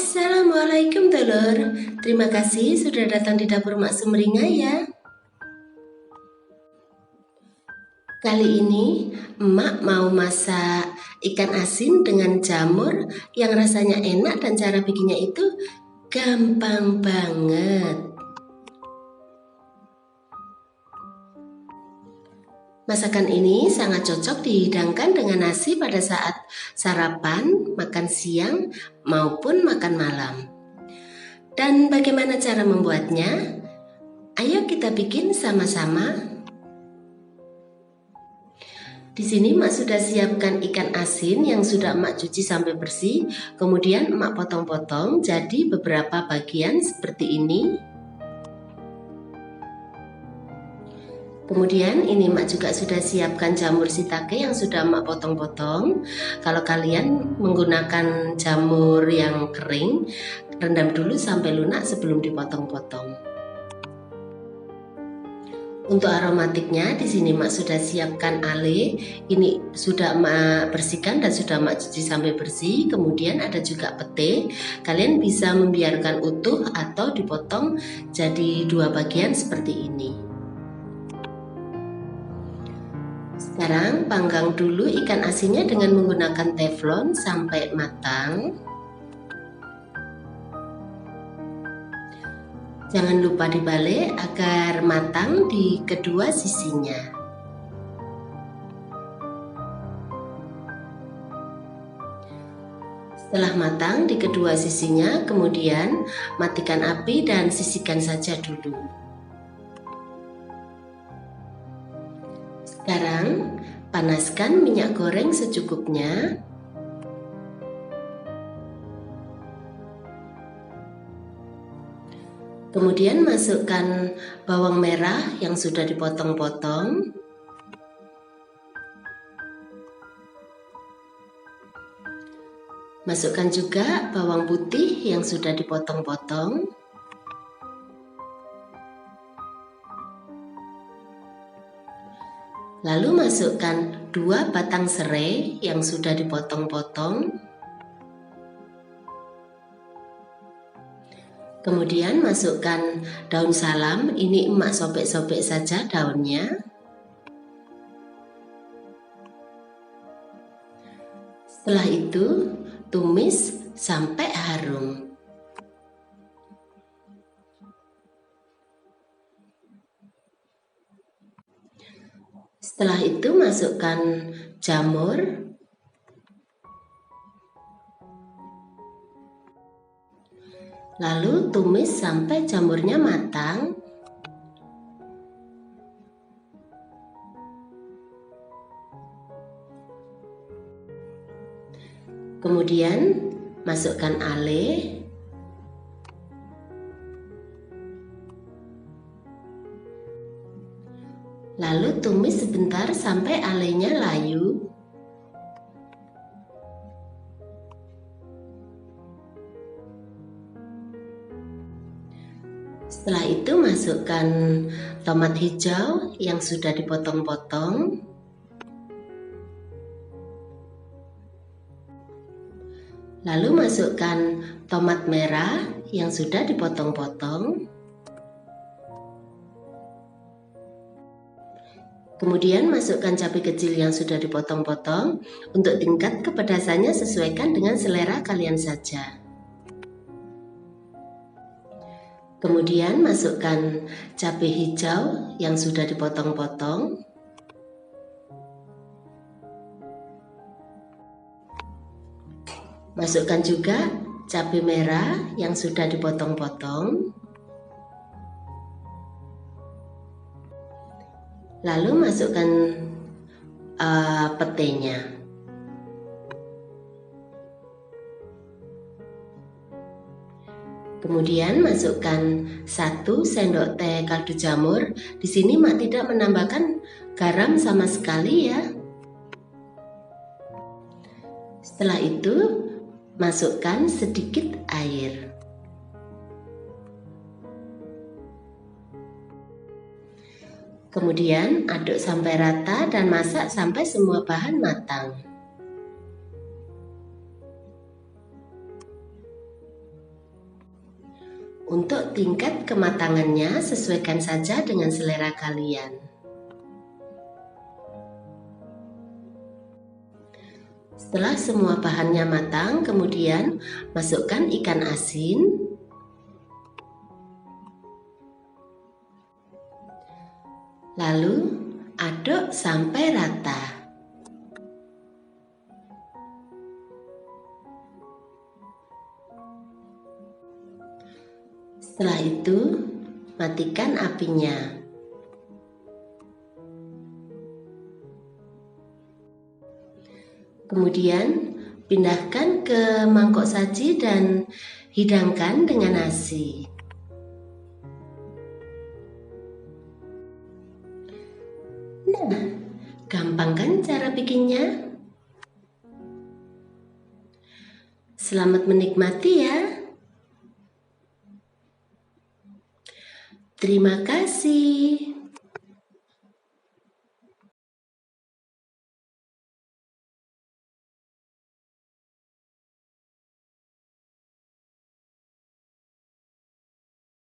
Assalamualaikum telur. Terima kasih sudah datang di dapur Mak Sumringah ya. Kali ini Emak mau masak ikan asin dengan jamur yang rasanya enak dan cara bikinnya itu gampang banget. Masakan ini sangat cocok dihidangkan dengan nasi pada saat sarapan, makan siang, maupun makan malam. Dan bagaimana cara membuatnya? Ayo kita bikin sama-sama. Di sini Mak sudah siapkan ikan asin yang sudah Mak cuci sampai bersih. Kemudian Mak potong-potong jadi beberapa bagian seperti ini. Kemudian ini Mak juga sudah siapkan jamur shiitake yang sudah Mak potong-potong. Kalau kalian menggunakan jamur yang kering, rendam dulu sampai lunak sebelum dipotong-potong. Untuk aromatiknya di sini Mak sudah siapkan ale. Ini sudah Mak bersihkan dan sudah Mak cuci sampai bersih. Kemudian ada juga pete. Kalian bisa membiarkan utuh atau dipotong jadi dua bagian seperti ini. Sekarang panggang dulu ikan asinnya dengan menggunakan teflon sampai matang. Jangan lupa dibalik agar matang di kedua sisinya. Setelah matang di kedua sisinya, kemudian matikan api dan sisihkan saja dulu. Sekarang panaskan minyak goreng secukupnya. Kemudian masukkan bawang merah yang sudah dipotong-potong. Masukkan juga bawang putih yang sudah dipotong-potong. Lalu masukkan 2 batang serai yang sudah dipotong-potong. Kemudian masukkan daun salam, ini Emak sobek-sobek saja daunnya. Setelah itu tumis sampai harum. Setelah itu masukkan jamur. Lalu tumis sampai jamurnya matang. Kemudian masukkan ale. Lalu tumis sebentar sampai alenya layu. Setelah itu masukkan tomat hijau yang sudah dipotong-potong. Lalu masukkan tomat merah yang sudah dipotong-potong. Kemudian masukkan cabai kecil yang sudah dipotong-potong. Untuk tingkat kepedasannya sesuaikan dengan selera kalian saja. Kemudian masukkan cabai hijau yang sudah dipotong-potong. Masukkan juga cabai merah yang sudah dipotong-potong. Lalu masukkan petenya. Kemudian masukkan 1 sendok teh kaldu jamur. Di sini Mak tidak menambahkan garam sama sekali ya. Setelah itu masukkan sedikit air. Kemudian aduk sampai rata dan masak sampai semua bahan matang. Untuk tingkat kematangannya sesuaikan saja dengan selera kalian. Setelah semua bahannya matang, kemudian masukkan ikan asin, lalu aduk sampai rata. Setelah itu, matikan apinya. Kemudian, pindahkan ke mangkok saji dan hidangkan dengan nasi. Nah, gampang kan cara bikinnya? Selamat menikmati ya. Terima kasih.